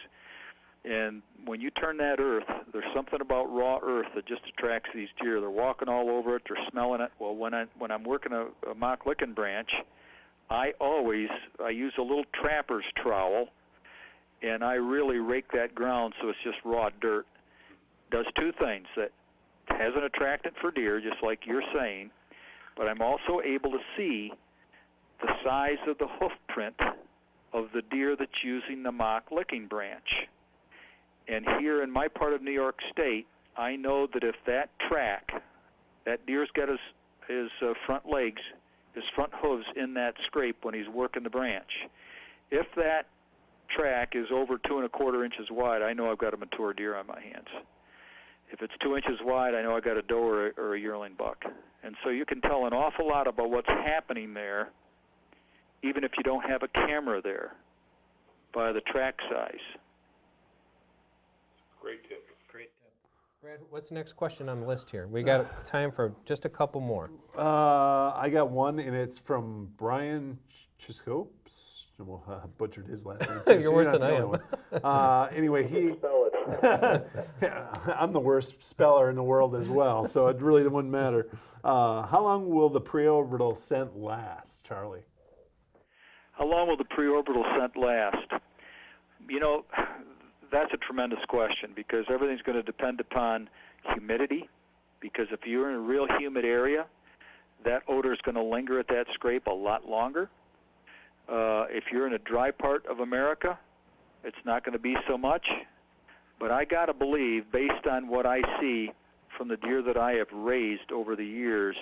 Speaker 3: and when you turn that earth, there's something about raw earth that just attracts these deer. They're walking all over it, they're smelling it. Well, when I'm working a mock licking branch, I use a little trapper's trowel, and I really rake that ground so it's just raw dirt. Does two things. That has an attractant for deer, just like you're saying, but I'm also able to see the size of the hoof print of the deer that's using the mock licking branch. And here in my part of New York State, I know that if that track, that deer's got his front legs, his front hooves in that scrape when he's working the branch. If that track is over 2 1/4 inches wide, I know I've got a mature deer on my hands. If it's 2 inches wide, I know I've got a doe or a yearling buck. And so you can tell an awful lot about what's happening there, even if you don't have a camera there, by the track size.
Speaker 4: great tip.
Speaker 1: Great tip. Brad, what's the next question on the list here? We got time for just a couple more.
Speaker 2: I got one, and it's from Brian Chiscopes. Butchered his last name.
Speaker 1: You're worse than I am.
Speaker 2: Anyway, I'm the worst speller in the world as well, so it really wouldn't matter. How long will the preorbital scent last, Charlie?
Speaker 3: How long will the preorbital scent last? You know, that's a tremendous question because everything's going to depend upon humidity. Because if you're in a real humid area, that odor is going to linger at that scrape a lot longer. If you're in a dry part of America, it's not going to be so much. But I got to believe, based on what I see from the deer that I have raised over the years,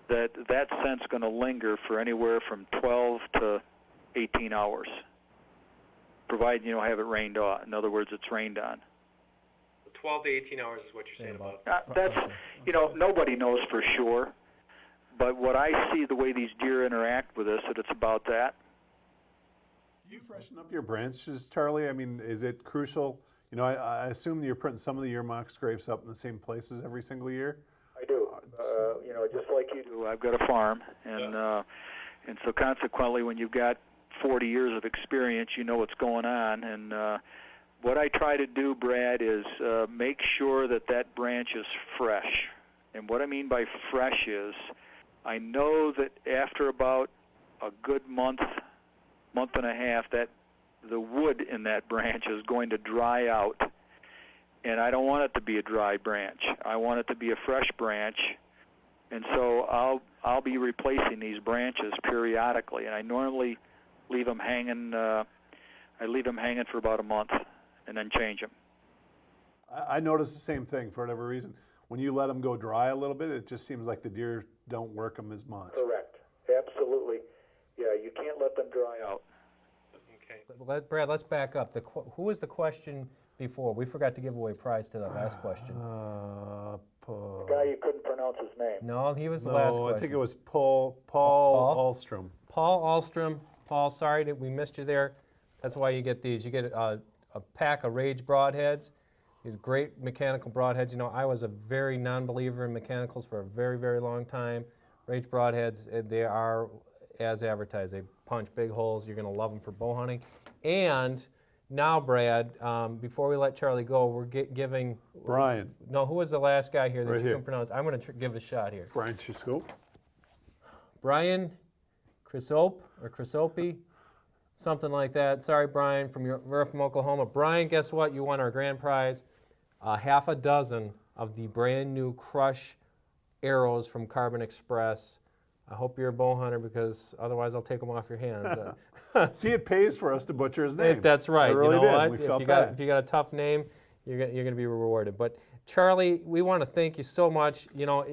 Speaker 3: that scent's going to linger for anywhere from 12 to 18 hours, provided you don't have it rained on. In other words, it's rained on.
Speaker 1: 12 to 18 hours is what you're saying about.
Speaker 3: That's, you know, nobody knows for sure. But what I see, the way these deer interact with us, that it's about that.
Speaker 2: Do you freshen up your branches, Charlie? I mean, is it crucial? You know, I assume you're putting some of your mock scrapes up in the same places every single year?
Speaker 3: I do. You know, just like you do. I've got a farm, and so consequently, when you've got 40 years of experience, you know what's going on. And what I try to do, Brad, is make sure that branch is fresh. And what I mean by fresh is, I know that after about a good month and a half, that the wood in that branch is going to dry out. And I don't want it to be a dry branch. I want it to be a fresh branch. And so I'll be replacing these branches periodically. And I normally leave them hanging. I leave them hanging for about a month, and then change them.
Speaker 2: I notice the same thing for whatever reason. When you let them go dry a little bit, it just seems like the deer don't work them as much.
Speaker 3: Correct. Absolutely. Yeah, you can't let them dry out.
Speaker 1: Okay. Brad, let's back up. Who was the question before? We forgot to give away a prize to that last question.
Speaker 3: The guy you couldn't pronounce his name.
Speaker 1: No, he was the last question.
Speaker 2: I think it was Paul
Speaker 1: Paul?
Speaker 2: Ahlstrom.
Speaker 1: Paul Ahlstrom. Paul, sorry that we missed you there. That's why you get these. You get a pack of Rage broadheads. These great mechanical broadheads. You know, I was a very non-believer in mechanicals for a very, very long time. Rage broadheads, they are as advertised. They punch big holes. You're going to love them for bow hunting. And now, Brad, before we let Charlie go, we're giving...
Speaker 2: Brian.
Speaker 1: No, who was the last guy here that
Speaker 2: Right
Speaker 1: you
Speaker 2: here.
Speaker 1: can pronounce? I'm going to give a shot here.
Speaker 2: Brian Chisco.
Speaker 1: Brian Chrysope, something like that. Sorry, Brian, we're from Oklahoma. Brian, guess what? You won our grand prize, half a dozen of the brand new Crush arrows from Carbon Express. I hope you're a bow hunter because otherwise I'll take them off your hands.
Speaker 2: See, it pays for us to butcher his name.
Speaker 1: That's right.
Speaker 2: It really
Speaker 1: you know
Speaker 2: did.
Speaker 1: what?
Speaker 2: We
Speaker 1: if
Speaker 2: felt
Speaker 1: you
Speaker 2: bad.
Speaker 1: if you got a tough name, you're going to be rewarded. But Charlie, we want to thank you so much. You know,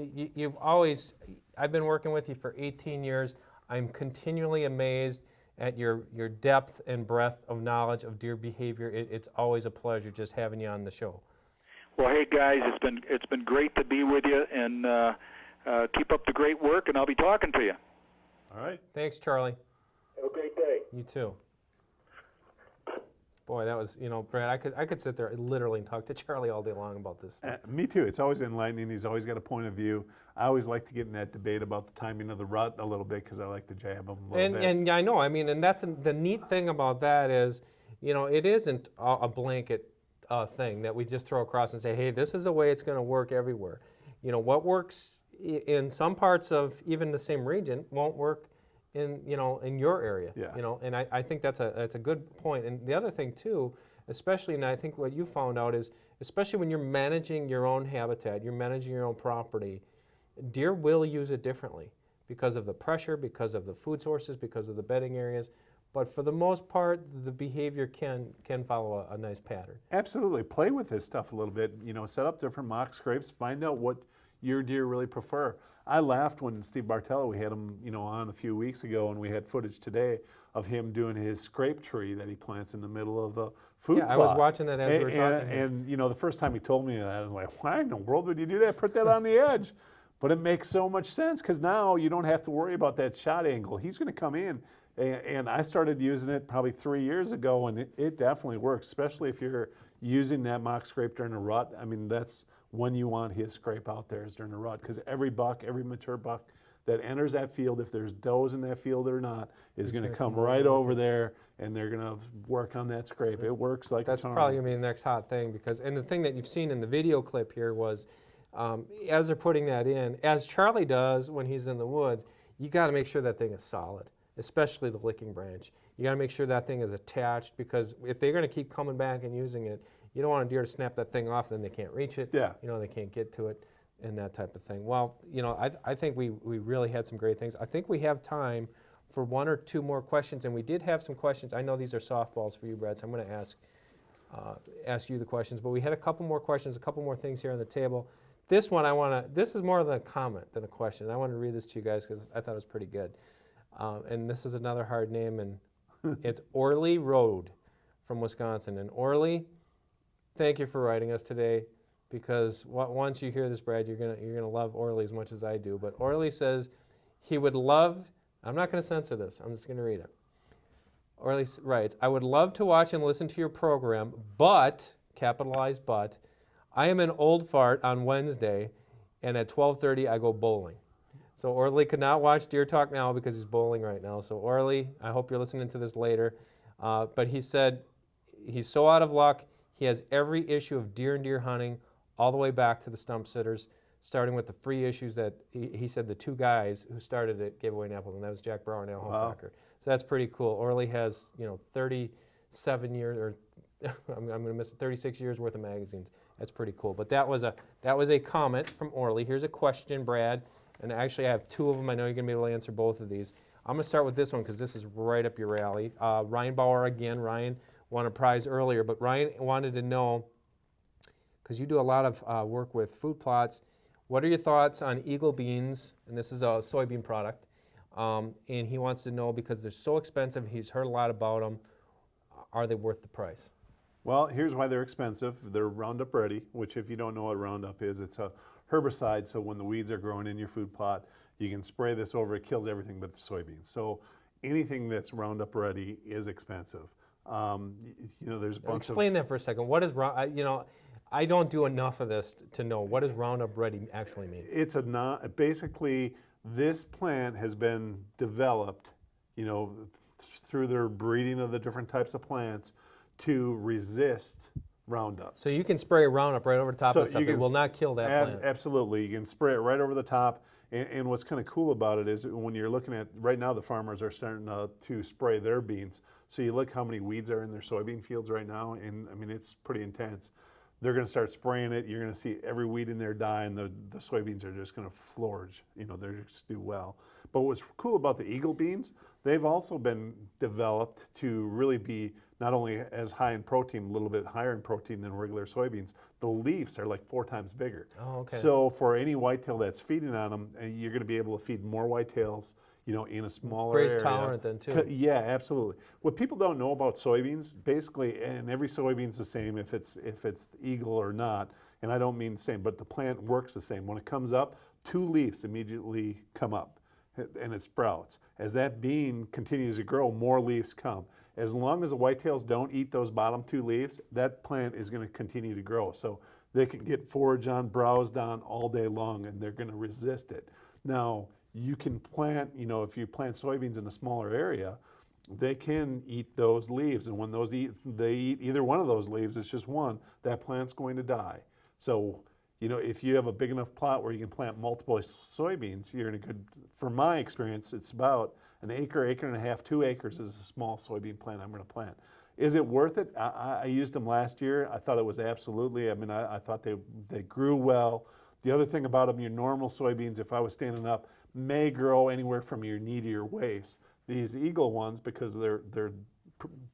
Speaker 1: I've been working with you for 18 years. I'm continually amazed at your depth and breadth of knowledge of deer behavior. It's always a pleasure just having you on the show.
Speaker 3: Well, hey guys, it's been great to be with you, and keep up the great work, and I'll be talking to you.
Speaker 2: All right.
Speaker 1: Thanks, Charlie.
Speaker 3: Have a great day.
Speaker 1: You too. Boy, that was, Brad, I could sit there literally and talk to Charlie all day long about this stuff.
Speaker 2: Me too. It's always enlightening. He's always got a point of view. I always like to get in that debate about the timing of the rut a little bit because I like to jab him a little bit.
Speaker 1: And I know, and that's the neat thing about that is, it isn't a blanket thing that we just throw across and say, hey, this is the way it's going to work everywhere. What works in some parts of even the same region won't work in your area.
Speaker 2: Yeah.
Speaker 1: And I think that's a good point. And the other thing too, especially, and I think what you found out is, especially when you're managing your own habitat, you're managing your own property, deer will use it differently because of the pressure, because of the food sources, because of the bedding areas. But for the most part, the behavior can follow a nice pattern.
Speaker 2: Absolutely. Play with this stuff a little bit. Set up different mock scrapes. Find out what your deer really prefer. I laughed when Steve Bartella, we had him, on a few weeks ago, and we had footage today of him doing his scrape tree that he plants in the middle of the food plot.
Speaker 1: I was watching that as we were talking.
Speaker 2: And the first time he told me that, I was like, why in the world would you do that? Put that on the edge. But it makes so much sense because now you don't have to worry about that shot angle. He's going to come in, and I started using it probably 3 years ago, and it definitely works, especially if you're using that mock scrape during a rut. I mean, that's when you want his scrape out there is during the rut, because every buck, every mature buck that enters that field, if there's does in that field or not, is going to come right over there, and they're going to work on that scrape. It works like
Speaker 1: That's
Speaker 2: a charm.
Speaker 1: probably going to be the next hot thing because, and the thing that you've seen in the video clip here was, as they're putting that in, as Charlie does when he's in the woods, you got to make sure that thing is solid, especially the licking branch. You got to make sure that thing is attached because if they're going to keep coming back and using it, you don't want a deer to snap that thing off, then they can't reach it.
Speaker 2: Yeah.
Speaker 1: You know, they can't get to it and that type of thing. Well, you know, I think we really had some great things. I think we have time for one or two more questions, and we did have some questions. I know these are softballs for you, Brad, so I'm going to ask you the questions, but we had a couple more questions, a couple more things here on the table. This one this is more than a comment than a question. I want to read this to you guys because I thought it was pretty good. And this is another hard name, and it's Orly Road from Wisconsin. And Orly, thank you for writing us today, because once you hear this, Brad, you're gonna love Orly as much as I do. But Orly says he would love. I'm not going to censor this. I'm just going to read it. Orly writes, "I would love to watch and listen to your program, but capitalized but, I am an old fart on Wednesday, and at 12:30 I go bowling." So Orly could not watch Deer Talk now because he's bowling right now. So Orly, I hope you're listening to this later. But he said he's so out of luck. He has every issue of Deer and Deer Hunting all the way back to the Stump Sitters, starting with the free issues that he said the two guys who started it gave away in Appleton. That was Jack Brower and Al Hofacker. So that's pretty cool. Orly has 37 years, or I'm going to miss it, 36 years worth of magazines. That's pretty cool. But that was a comment from Orly. Here's a question, Brad, and actually I have two of them. I know you're going to be able to answer both of these. I'm going to start with this one because this is right up your alley. Ryan Bauer again. Ryan won a prize earlier, but Ryan wanted to know, because you do a lot of work with food plots, what are your thoughts on Eagle beans? And this is a soybean product. And he wants to know, because they're so expensive, he's heard a lot about them, are they worth the price?
Speaker 2: Well, here's why they're expensive. They're Roundup Ready, which if you don't know what Roundup is, it's a herbicide. So when the weeds are growing in your food plot, you can spray this over. It kills everything but the soybeans. So anything that's Roundup Ready is expensive. There's a bunch
Speaker 1: Explain that for a second. What is I don't do enough of this to know, what does Roundup Ready actually mean?
Speaker 2: It's basically this plant has been developed, through their breeding of the different types of plants to resist Roundup.
Speaker 1: So you can spray Roundup right over the top of stuff. It will not kill that plant.
Speaker 2: Absolutely. You can spray it right over the top. And what's kind of cool about it is when you're looking at, right now the farmers are starting to spray their beans. So you look how many weeds are in their soybean fields right now, and I mean, it's pretty intense. They're going to start spraying it. You're going to see every weed in there die, and the soybeans are just going to flourish. They're just do well. But what's cool about the Eagle beans, they've also been developed to really be not only as high in protein, a little bit higher in protein than regular soybeans. The leaves are like 4 times bigger.
Speaker 1: Oh, okay.
Speaker 2: So for any whitetail that's feeding on them, you're going to be able to feed more whitetails, in a smaller area.
Speaker 1: Graze tolerant then too.
Speaker 2: Yeah, absolutely. What people don't know about soybeans, basically, and every soybean's the same if it's Eagle or not, and I don't mean the same, but the plant works the same. When it comes up, 2 leaves immediately come up, and it sprouts. As that bean continues to grow, more leaves come. As long as the whitetails don't eat those bottom 2 leaves, that plant is going to continue to grow. So they can get forage on, browsed on all day long, and they're going to resist it. Now, you can plant, if you plant soybeans in a smaller area, they can eat those leaves. And when they eat either one of those leaves, it's just one, that plant's going to die. So, if you have a big enough plot where you can plant multiple soybeans, you're in a good, from my experience, it's about an acre, acre and a half, 2 acres is a small soybean plant I'm going to plant. Is it worth it? I used them last year. I thought it was absolutely, I thought they grew well. The other thing about them, your normal soybeans, if I was standing up, may grow anywhere from your knee to your waist. These Eagle ones, because they're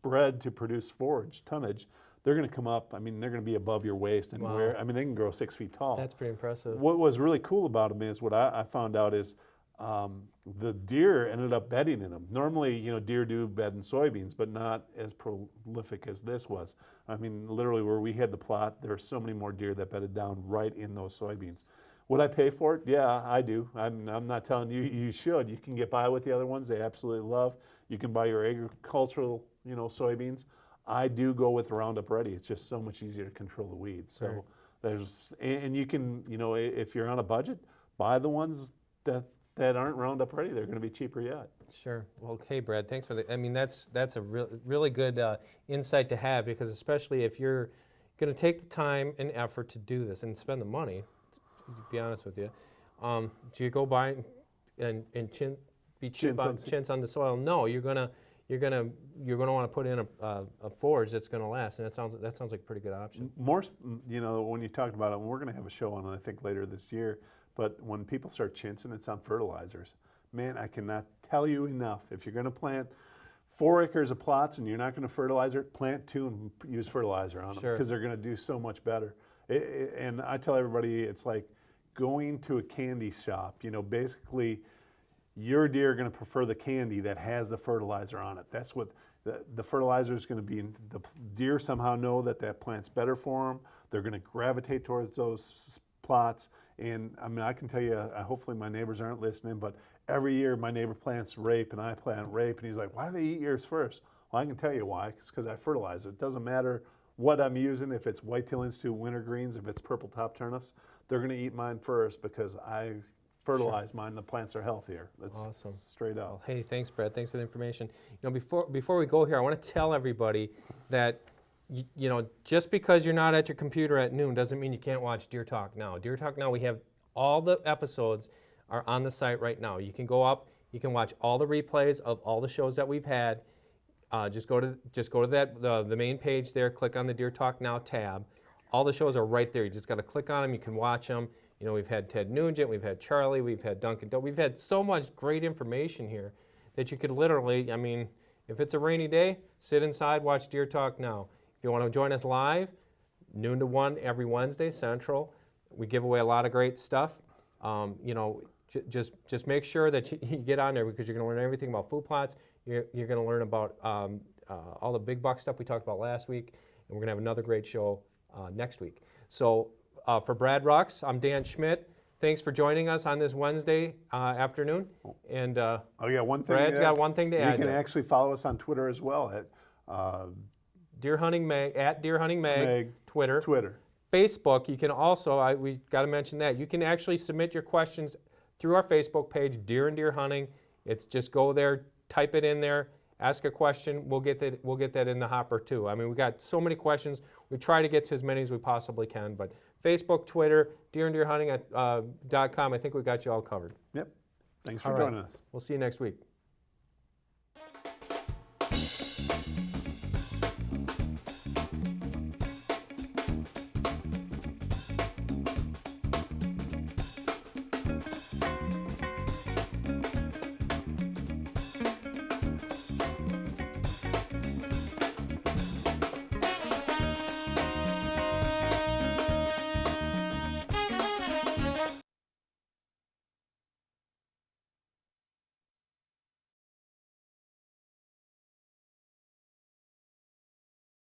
Speaker 2: bred to produce forage tonnage, they're going to come up. They're going to be above your waist, and
Speaker 1: Wow.
Speaker 2: they can grow 6 feet tall.
Speaker 1: That's pretty impressive.
Speaker 2: What was really cool about them is what I found out is the deer ended up bedding in them. Normally, deer do bed in soybeans, but not as prolific as this was. Literally where we had the plot, there are so many more deer that bedded down right in those soybeans. Would I pay for it? Yeah, I do. I'm not telling you you should. You can get by with the other ones. They absolutely love. You can buy your agricultural, soybeans. I do go with Roundup Ready. It's just so much easier to control the weeds. So
Speaker 1: Right.
Speaker 2: And you can, if you're on a budget, buy the ones that aren't Roundup ready. They're going to be cheaper yet.
Speaker 1: Sure. Well, okay, Brad. Thanks for the. I mean, that's a really good insight to have, because especially if you're going to take the time and effort to do this and spend the money, to be honest with you, do you go buy and be cheap on chintz on the soil? No, you're gonna want to put in a forage that's going to last, and that sounds like a pretty good option.
Speaker 2: More, when you talked about it, and we're going to have a show on it, I think, later this year. But when people start chintzing, it's on fertilizers. Man, I cannot tell you enough. If you're going to plant 4 acres of plots and you're not going to fertilize it, plant 2 and use fertilizer on them, because they're going to do so much better. And I tell everybody, it's like going to a candy shop. Basically, your deer are going to prefer the candy that has the fertilizer on it. That's what the fertilizer is going to be. The deer somehow know that plant's better for them. They're going to gravitate towards those plots. And I mean, I can tell you, hopefully my neighbors aren't listening, but every year my neighbor plants rape and I plant rape, and he's like, why do they eat yours first? Well, I can tell you why. It's because I fertilize it. It doesn't matter what I'm using, if it's Whitetail Institute wintergreens, if it's purple top turnips, they're going to eat mine first because I fertilize mine. The plants are healthier. That's
Speaker 1: awesome.
Speaker 2: Straight up.
Speaker 1: Well, hey, thanks, Brad. Thanks for the information. Before we go here, I want to tell everybody that just because you're not at your computer at noon doesn't mean you can't watch Deer Talk Now. Deer Talk Now, we have all the episodes are on the site right now. You can go up, you can watch all the replays of all the shows that we've had. Just go to the main page there, click on the Deer Talk Now tab. All the shows are right there. You just got to click on them. You can watch them. We've had Ted Nugent, we've had Charlie, we've had Duncan. We've had so much great information here that you could literally, if it's a rainy day, sit inside, watch Deer Talk Now. If you want to join us live, noon to 1 every Wednesday Central. We give away a lot of great stuff. Just make sure that you get on there, because you're going to learn everything about food plots. You're going to learn about all the big buck stuff we talked about last week, and we're going to have another great show next week. So for Brad Rux, I'm Dan Schmidt. Thanks for joining us on this Wednesday afternoon. And
Speaker 2: one thing.
Speaker 1: Brad's got one thing to add.
Speaker 2: You can actually follow us on Twitter as well at
Speaker 1: Deer Hunting Mag, at Deer Hunting Mag, Twitter. Facebook, you can also, we got to mention that, you can actually submit your questions through our Facebook page, Deer and Deer Hunting. It's just go there, type it in there, ask a question. We'll get that in the hopper too. I mean, we got so many questions. We try to get to as many as we possibly can. But Facebook, Twitter, deeranddeerhunting.com. I think we got you all covered.
Speaker 2: Yep. Thanks for joining us.
Speaker 1: We'll see you next week.